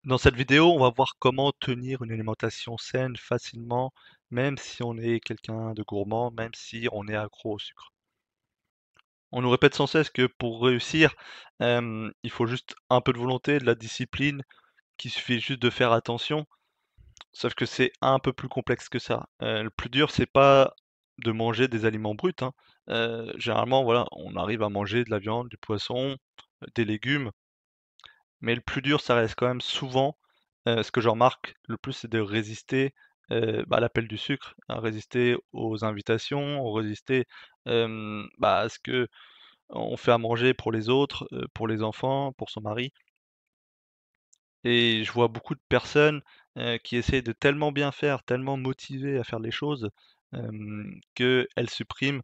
Dans cette vidéo, on va voir comment tenir une alimentation saine facilement, même si on est quelqu'un de gourmand, même si on est accro au sucre. On nous répète sans cesse que pour réussir, il faut juste un peu de volonté, de la discipline, qu'il suffit juste de faire attention. Sauf que c'est un peu plus complexe que ça. Le plus dur, c'est pas de manger des aliments bruts, hein. Généralement, voilà, on arrive à manger de la viande, du poisson, des légumes. Mais le plus dur, ça reste quand même souvent, ce que je remarque le plus, c'est de résister, à l'appel du sucre, à résister aux invitations, résister, à ce que on fait à manger pour les autres, pour les enfants, pour son mari. Et je vois beaucoup de personnes, qui essaient de tellement bien faire, tellement motivées à faire les choses, qu'elles suppriment,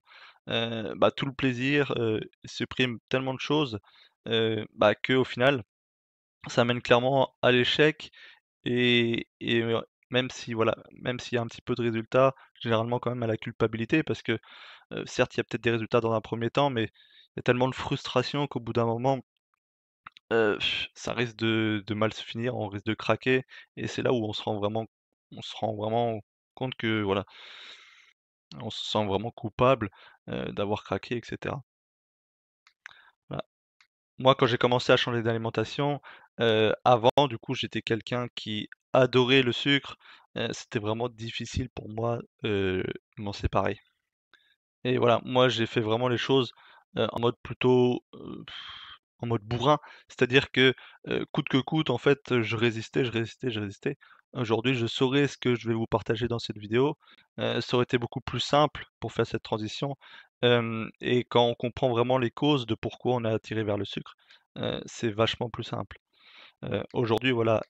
tout le plaisir, suppriment tellement de choses, qu'au final ça mène clairement à l'échec et même si voilà, même s'il y a un petit peu de résultats, généralement quand même à la culpabilité parce que, certes, il y a peut-être des résultats dans un premier temps, mais il y a tellement de frustration qu'au bout d'un moment, ça risque de mal se finir, on risque de craquer et c'est là où on se rend vraiment compte que voilà, on se sent vraiment coupable, d'avoir craqué et cetera. Voilà. Moi, quand j'ai commencé à changer d'alimentation, avant, du coup, j'étais quelqu'un qui adorait le sucre, c'était vraiment difficile pour moi, de m'en séparer et voilà, moi, j'ai fait vraiment les choses, en mode plutôt, en mode bourrin. C'est-à-dire que, coûte que coûte, en fait, je résistais, je résistais, je résistais. Aujourd'hui, je saurais ce que je vais vous partager dans cette vidéo, ça aurait été beaucoup plus simple pour faire cette transition, et quand on comprend vraiment les causes de pourquoi on est attiré vers le sucre, c'est vachement plus simple. Aujourd'hui, voilà,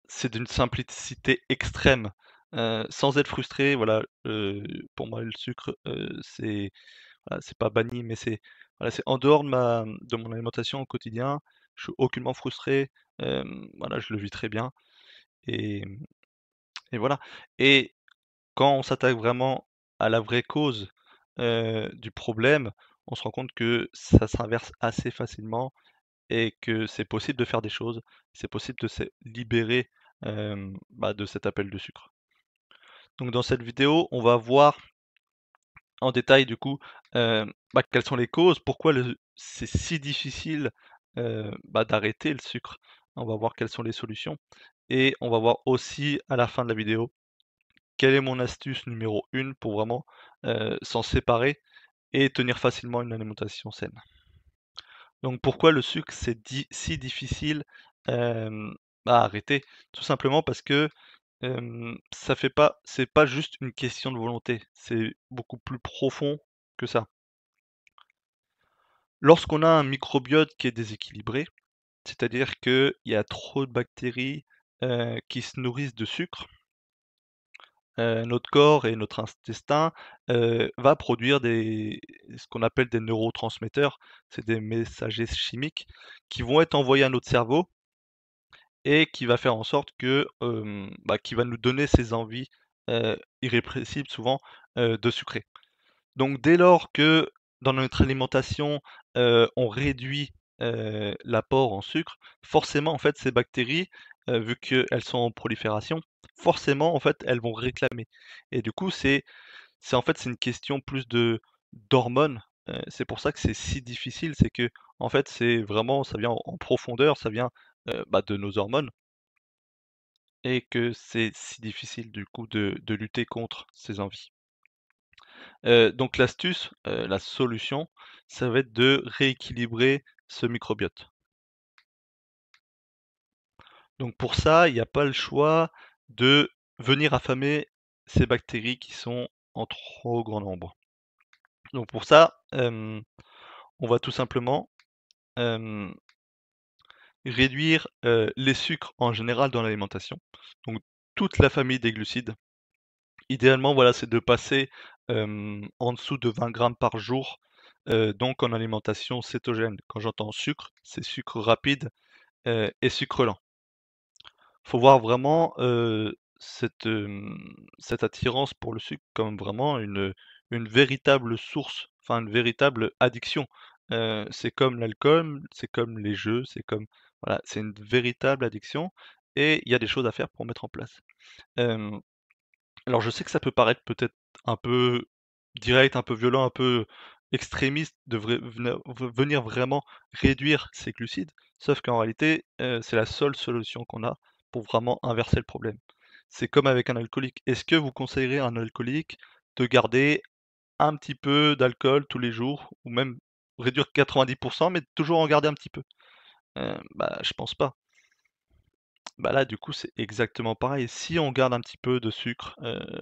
c'est d'une simplicité extrême, sans être frustré, voilà, pour moi, le sucre, c'est voilà, c'est pas banni, mais c'est voilà, c'est en dehors de mon alimentation au quotidien. Je suis aucunement frustré, voilà, je le vis très bien et et voilà et quand on s'attaque vraiment à la vraie cause, du problème, on se rend compte que ça s'inverse assez facilement et que c'est possible de faire des choses, c'est possible de se libérer, de cet appel de sucre. Donc dans cette vidéo, on va voir en détail du coup, quelles sont les causes, pourquoi c'est si difficile, d'arrêter le sucre. On va voir quelles sont les solutions et on va voir aussi à la fin de la vidéo, quelle est mon astuce numéro 1 pour vraiment, s'en séparer et tenir facilement une alimentation saine. Donc pourquoi le sucre si difficile, à arrêter? Tout simplement parce que, c'est pas juste une question de volonté, c'est beaucoup plus profond que ça. Lorsqu'on a un microbiote qui est déséquilibré, c'est-à-dire qu'il y a trop de bactéries, qui se nourrissent de sucre, notre corps et notre intestin, va produire ce qu'on appelle des neurotransmetteurs. C'est des messagers chimiques qui vont être envoyés à notre cerveau et qui va faire en sorte que, qui va nous donner ces envies, irrépressibles souvent, de sucrer. Donc dès lors que dans notre alimentation, on réduit, l'apport en sucre, forcément en fait ces bactéries, vu qu'elles sont en prolifération, forcément en fait elles vont réclamer et du coup c'est en fait c'est une question plus de d'hormones, c'est pour ça que c'est si difficile, c'est que en fait c'est vraiment ça vient en profondeur, ça vient, de nos hormones et que c'est si difficile du coup de lutter contre ces envies. Donc l'astuce, la solution, ça va être de rééquilibrer ce microbiote. Donc pour ça, il n'y a pas le choix de venir affamer ces bactéries qui sont en trop grand nombre. Donc pour ça, on va tout simplement, hem, réduire, les sucres en général dans l'alimentation. Donc toute la famille des glucides. Idéalement, voilà, c'est de passer, en dessous de 20 grammes par jour, donc en alimentation cétogène. Quand j'entends sucre, c'est sucre rapide, et sucre lent. Faut voir vraiment, cette attirance pour le sucre comme vraiment une véritable source, enfin une véritable addiction. C'est comme l'alcool, c'est comme les jeux, c'est comme Voilà, c'est une véritable addiction et il y a des choses à faire pour mettre en place. Hem, alors je sais que ça peut paraître peut-être un peu direct, un peu violent, un peu extrémiste de venir vraiment réduire ces glucides, sauf qu'en réalité, c'est la seule solution qu'on a pour vraiment inverser le problème. C'est comme avec un alcoolique. Est-ce que vous conseillerez à un alcoolique de garder un petit peu d'alcool tous les jours ou même réduire 90 mais toujours en garder un petit peu? Bah, je pense pas. Bah, là, du coup, c'est exactement pareil. Si on garde un petit peu de sucre,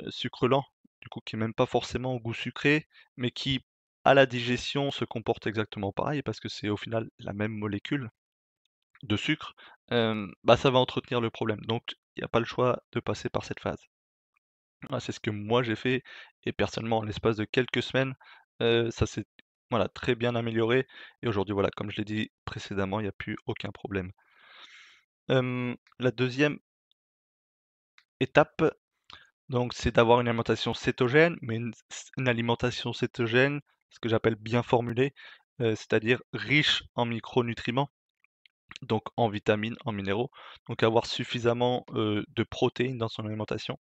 sucre lent, du coup, qui est même pas forcément au goût sucré, mais qui, à la digestion, se comporte exactement pareil parce que c'est au final la même molécule de sucre, bah, ça va entretenir le problème. Donc il y a pas le choix de passer par cette phase. Ah, c'est ce que moi j'ai fait et personnellement, en l'espace de quelques semaines, ça s'est, voilà, très bien amélioré et aujourd'hui, voilà, comme je l'ai dit précédemment, il y a plus aucun problème. La deuxième étape, donc c'est d'avoir une alimentation cétogène, mais une alimentation cétogène, ce que j'appelle bien formulée, c'est-à-dire riche en micronutriments, donc en vitamines, en minéraux, donc avoir suffisamment, de protéines dans son alimentation,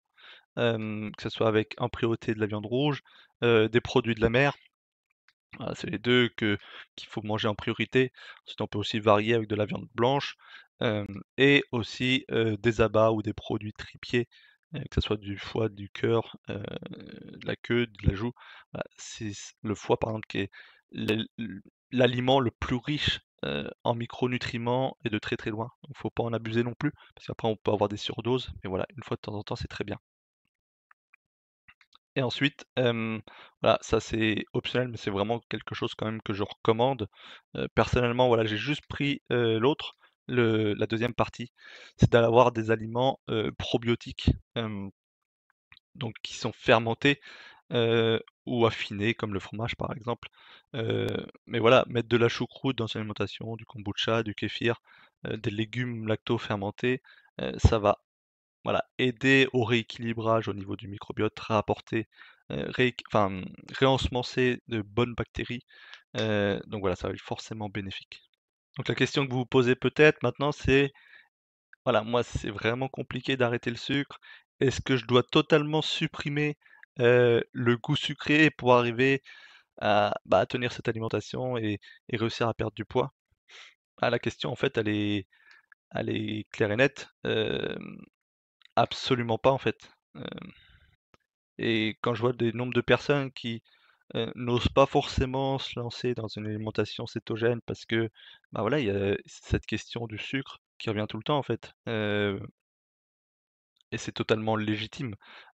que ce soit avec en priorité de la viande rouge, des produits de la mer. Voilà, c'est les 2 qu'il faut manger en priorité. Ensuite, on peut aussi varier avec de la viande blanche, et aussi, des abats ou des produits tripiers, que ça soit du foie, du cœur, de la queue, de la joue. Voilà, c'est le foie, par exemple, qui est l'aliment le plus riche, en micronutriments et de très, très loin. Donc faut pas en abuser non plus, parce qu'après on peut avoir des surdoses, mais voilà, une fois de temps en temps, c'est très bien. Et ensuite, voilà, ça c'est optionnel, mais c'est vraiment quelque chose quand même que je recommande. Personnellement, voilà, j'ai juste pris, la deuxième partie, c'est d'avoir des aliments, probiotiques, donc qui sont fermentés, ou affinés comme le fromage par exemple. Heu, mais voilà, mettre de la choucroute dans son alimentation, du kombucha, du kéfir, des légumes lacto-fermentés, ça va, voilà, aider au rééquilibrage au niveau du microbiote, rapporter, réensemencer de bonnes bactéries, donc voilà, ça va être forcément bénéfique. Donc la question que vous vous posez peut-être maintenant, c'est, voilà, moi, c'est vraiment compliqué d'arrêter le sucre. Est-ce que je dois totalement supprimer, le goût sucré pour arriver à, bah, à tenir cette alimentation et réussir à perdre du poids? Ah, la question, en fait, elle est claire et nette, absolument pas, en fait. Et quand je vois des nombres de personnes qui, n'osent pas forcément se lancer dans une alimentation cétogène parce que, bah, voilà, il y a cette question du sucre qui revient tout le temps, en fait, et c'est totalement légitime.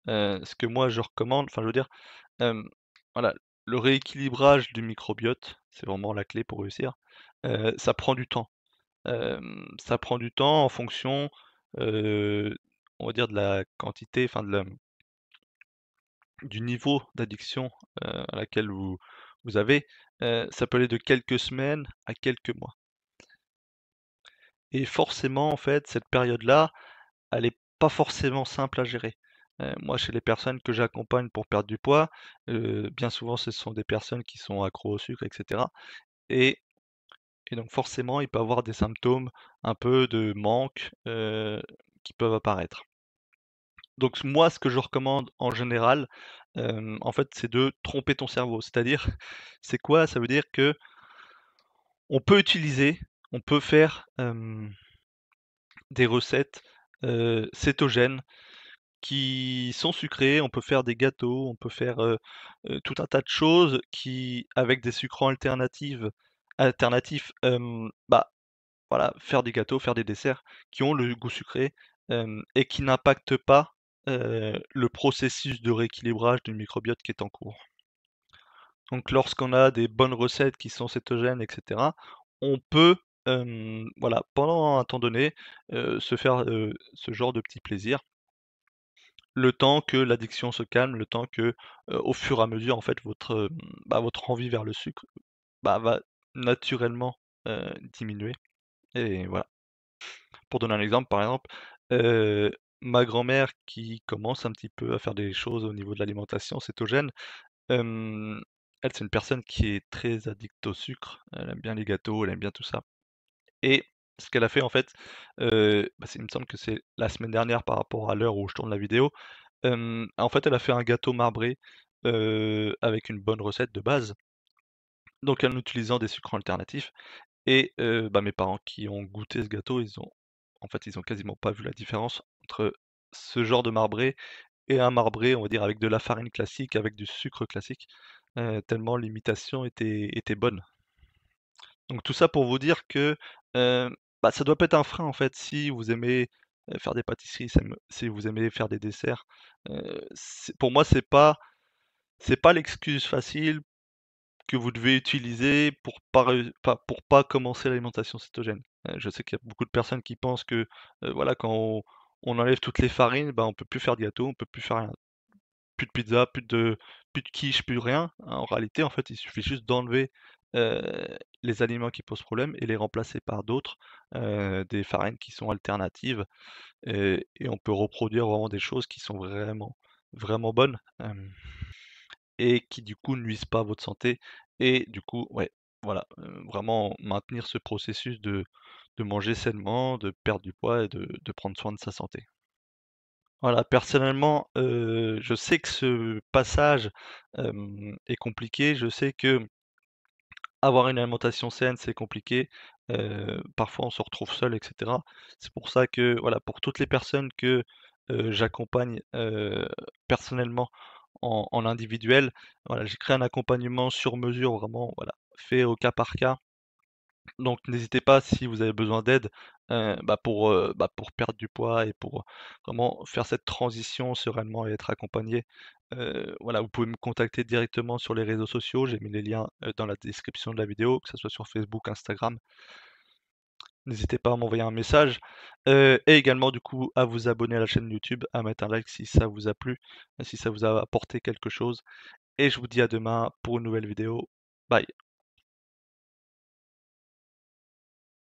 Ce que moi je recommande, enfin, je veux dire, hem, voilà, le rééquilibrage du microbiote, c'est vraiment la clé pour réussir, ça prend du temps. Ça prend du temps en fonction, heu, on va dire de la quantité, enfin du niveau d'addiction, à laquelle vous avez, ça peut aller de quelques semaines à quelques mois et forcément, en fait, cette période-là, elle est pas forcément simple à gérer. Moi, chez les personnes que j'accompagne pour perdre du poids, bien souvent, ce sont des personnes qui sont accros au sucre et cetera et et donc forcément, il peut avoir des symptômes un peu de manque, qui peuvent apparaître. Donc moi, ce que je recommande en général, en fait, c'est de tromper ton cerveau. C'est-à-dire, c'est quoi? Ça veut dire que on peut utiliser, on peut faire, des recettes, cétogènes qui sont sucrées. On peut faire des gâteaux, on peut faire, tout un tas de choses qui, avec des sucres alternatifs, bah, voilà, faire des gâteaux, faire des desserts qui ont le goût sucré, et qui n'impactent pas, le processus de rééquilibrage du microbiote qui est en cours. Donc lorsqu'on a des bonnes recettes qui sont cétogènes et cetera, on peut, voilà, pendant un temps donné, se faire, ce genre de petits plaisirs, le temps que l'addiction se calme, le temps que, au fur et à mesure, en fait, bah, votre envie vers le sucre, bah, va naturellement, diminuer et voilà. Pour donner un exemple, par exemple, heu, ma grand-mère qui commence un petit peu à faire des choses au niveau de l'alimentation cétogène, hem, elle, c'est une personne qui est très addict au sucre. Elle aime bien les gâteaux, elle aime bien tout ça et Ce qu'elle a fait en fait, il me semble que c'est la semaine dernière par rapport à l'heure où je tourne la vidéo. En fait, elle a fait un gâteau marbré, avec une bonne recette de base, donc en utilisant des sucres alternatifs et mes parents qui ont goûté ce gâteau, ils ont quasiment pas vu la différence entre ce genre de marbré et un marbré, on va dire, avec de la farine classique, avec du sucre classique, tellement l'imitation était bonne. Donc tout ça pour vous dire que, ça doit pas être un frein en fait si vous aimez, faire des pâtisseries, si vous aimez faire des desserts, c'est pour moi c'est pas l'excuse facile que vous devez utiliser pour pas commencer l'alimentation cétogène. Je sais qu'il y a beaucoup de personnes qui pensent que, voilà, quand on enlève toutes les farines, on peut plus faire de gâteau, on peut plus faire rien. Plus de pizza, plus de quiche, plus rien. En réalité, en fait, il suffit juste d'enlever, les aliments qui posent problème et les remplacer par d'autres, des farines qui sont alternatives et on peut reproduire vraiment des choses qui sont vraiment, vraiment bonnes, et qui du coup nuisent pas à votre santé et du coup, ouais, voilà, vraiment maintenir ce processus de manger sainement, de perdre du poids et de prendre soin de sa santé. Voilà, personnellement, je sais que ce passage, est compliqué. Je sais que avoir une alimentation saine, c'est compliqué. Parfois, on se retrouve seul et cetera. C'est pour ça que, voilà, pour toutes les personnes que, j'accompagne, personnellement en individuel, voilà, j'ai créé un accompagnement sur mesure, vraiment, voilà, fait au cas par cas. Donc n'hésitez pas si vous avez besoin d'aide, pour perdre du poids et pour vraiment faire cette transition sereinement et être accompagné. Voilà, vous pouvez me contacter directement sur les réseaux sociaux, j'ai mis les liens, dans la description de la vidéo, que ce soit sur Facebook, Instagram. N'hésitez pas à m'envoyer un message, et également du coup à vous abonner à la chaîne YouTube, à mettre un like si ça vous a plu, si ça vous a apporté quelque chose et je vous dis à demain pour une nouvelle vidéo. Bye.